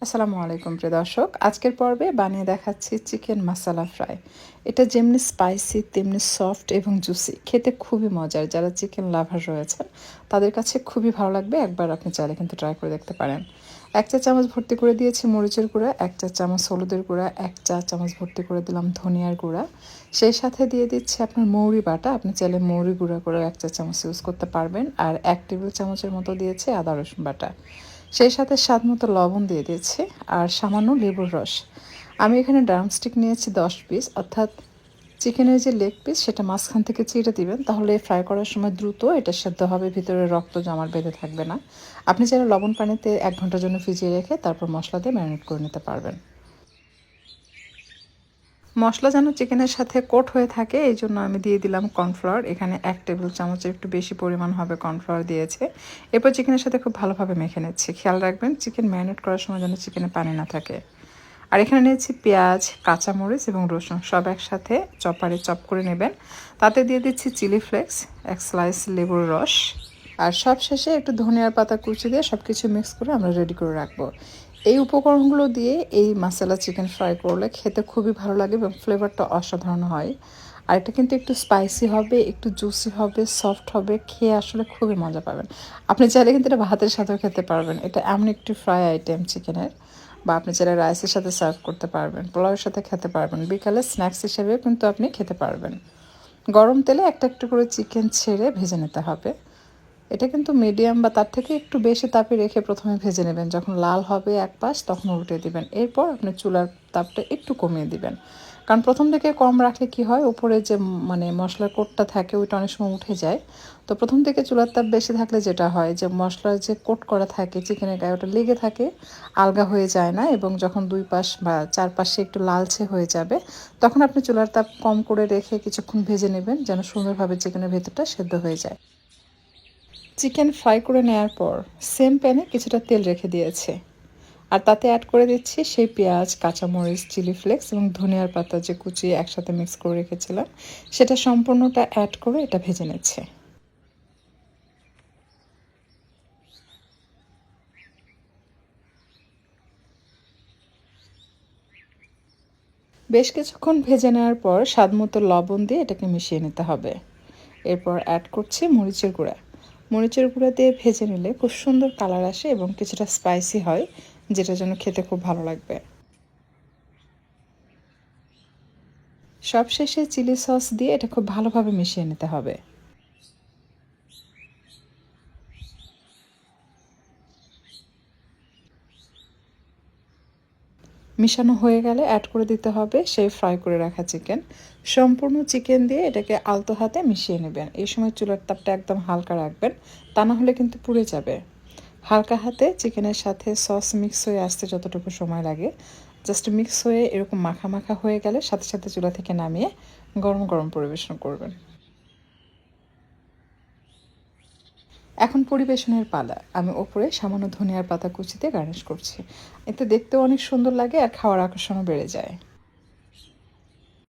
আসসালামু আলাইকুম প্রিয় দর্শক, আজকের পর্বে বানিয়ে দেখাচ্ছি চিকেন মাসালা ফ্রাই। এটা যেমনি স্পাইসি তেমনি সফট এবং জুসি, খেতে খুবই মজার। যারা চিকেন লাভার রয়েছেন তাদের কাছে খুবই ভালো লাগবে। একবার আপনি চাইলে কিন্তু ট্রাই করে দেখতে পারেন। 1 চা চামচ ভর্তি করে দিয়েছি মরিচের গুঁড়া, 1 চা চামচ হলুদের গুঁড়া, 1 চা চামচ ভর্তি করে দিলাম ধনিয়ার গুঁড়া, সেই সাথে দিয়ে দিচ্ছি আপনার মৌরি বাটা। আপনি চাইলে মৌরি গুঁড়া করে 1 চা চামচ ইউজ করতে পারবেন। আর 1 টেবিল চামচের মতো দিয়েছি আদা রসুন বাটা, সেই সাথে স্বাদ মতো লবণ দিয়ে দিয়েছি আর সামান্য লেবুর রস। আমি এখানে ড্রামস্টিক নিয়েছি 10 পিস, অর্থাৎ চিকেনের যে লেগ পিস সেটা মাঝখান থেকে চিড়ে দিবেন, তাহলে ফ্রাই করার সময় দ্রুত এটা সেদ্ধ হবে, ভিতরে রক্ত জমাট বেঁধে থাকবে না। আপনি চাইলে লবণ পানিতে 1 ঘন্টার জন্য ভিজিয়ে রেখে তারপর মশলা দিয়ে ম্যারিনেট করে নিতে পারবেন। মশলা যেন চিকেনের সাথে কোট হয়ে থাকে এই জন্য আমি দিয়ে দিলাম কর্নফ্লাওয়ার। এখানে 1 টেবিল চামচের একটু বেশি পরিমাণ হবে কর্নফ্লাওয়ার দিয়েছে। এরপর চিকেনের সাথে খুব ভালোভাবে মেখে নিচ্ছি। খেয়াল রাখবেন চিকেন ম্যারিনেট করার সময় যেন চিকেনে পানি না থাকে। আর এখানে নিয়েছি পেঁয়াজ, কাঁচামরিচ এবং রসুন, সব একসাথে চপারে চপ করে নেবেন। তাতে দিয়ে দিচ্ছি চিলি ফ্লেক্স, 1 স্লাইস লেবুর রস, আর সব শেষে একটু ধনিয়ার পাতা কুচি দিয়ে সব কিছু মিক্স করে আমরা রেডি করে রাখবো। এই উপকরণগুলো দিয়ে এই মশলা চিকেন ফ্রাই করলে খেতে খুবই ভালো লাগে এবং ফ্লেভারটা অসাধারণ হয়। আর এটা কিন্তু একটু স্পাইসি হবে, একটু জুসি হবে, সফট হবে, খেয়ে আসলে খুবই মজা পাবেন। আপনি চাইলে কিন্তু এটা ভাতের সাথেও খেতে পারবেন। এটা এমন একটি ফ্রাই আইটেম চিকেনের, বা আপনি চাইলে রাইসের সাথে সার্ভ করতে পারবেন, পোলাওয়ের সাথে খেতে পারবেন, বিকালে স্ন্যাক্স হিসেবেও কিন্তু আপনি খেতে পারবেন। গরম তেলে একটা একটু করে চিকেন ছেড়ে ভেজে নিতে হবে। এটা কিন্তু মিডিয়াম বা তার থেকে একটু বেশি তাপে রেখে প্রথমে ভেজে নেবেন। যখন লাল হবে এক পাশ তখন উল্টে দিবেন। এরপর আপনি চুলার তাপটা একটু কমিয়ে দিবেন, কারণ প্রথম থেকে কম রাখলে কি হয়, উপরে যে মশলার কোটটা থাকে ওইটা অনেক সময় উঠে যায়। তো প্রথম থেকে চুলার তাপ বেশি থাকলে যেটা হয় যে মশলার যে কোট করা থাকে চিকেনের গায়ে ওটা লেগে থাকে, আলগা হয়ে যায় না, এবং যখন দুই পাশ বা চারপাশে একটু লালচে হয়ে যাবে তখন আপনি চুলার তাপ কম করে রেখে কিছুক্ষণ ভেজে নেবেন যেন সুন্দরভাবে চিকেনের ভেতরটা সেদ্ধ হয়ে যায়। চিকেন ফ্রাই করে নেওয়ার পর সেম প্যানে কিছুটা তেল রেখে দিয়েছে, আর তাতে অ্যাড করে দিচ্ছি সেই পেঁয়াজ, কাঁচামরিচ, চিলি ফ্লেক্স এবং ধনিয়ার পাতা যে কুচিয়ে একসাথে মিক্স করে রেখেছিলাম সেটা সম্পূর্ণটা অ্যাড করে এটা ভেজে নিচ্ছে। বেশ কিছুক্ষণ ভেজে নেওয়ার পর স্বাদমতো লবণ দিয়ে এটাকে মিশিয়ে নিতে হবে। এরপর অ্যাড করছি মরিচের গুঁড়া। মরিচের গুঁড়া দিয়ে ভেজে নিলে খুব সুন্দর কালার আসে এবং কিছুটা স্পাইসি হয়, যেটা যেন খেতে খুব ভালো লাগবে। সবশেষে চিলি সস দিয়ে এটা খুব ভালোভাবে মিশিয়ে নিতে হবে। মিশানো হয়ে গেলে অ্যাড করে দিতে হবে সেই ফ্রাই করে রাখা চিকেন। সম্পূর্ণ চিকেন দিয়ে এটাকে আলতো হাতে মিশিয়ে নেবেন। এই সময় চুলার তাপটা একদম হালকা রাখবেন, তা না হলে কিন্তু পুড়ে যাবে। হালকা হাতে চিকেনের সাথে সস মিক্স হয়ে আসতে যতটুকু সময় লাগে, জাস্ট মিক্স হয়ে এরকম মাখা মাখা হয়ে গেলে সাথে সাথে চুলা থেকে নামিয়ে গরম গরম পরিবেশন করবেন। এখন পরিবেশনের পালা। আমি ওপরে সামান্য ধনিয়ার পাতা কুচিতে গার্নিশ করছি। এতে দেখতেও অনেক সুন্দর লাগে আর খাওয়ার আকর্ষণও বেড়ে যায়।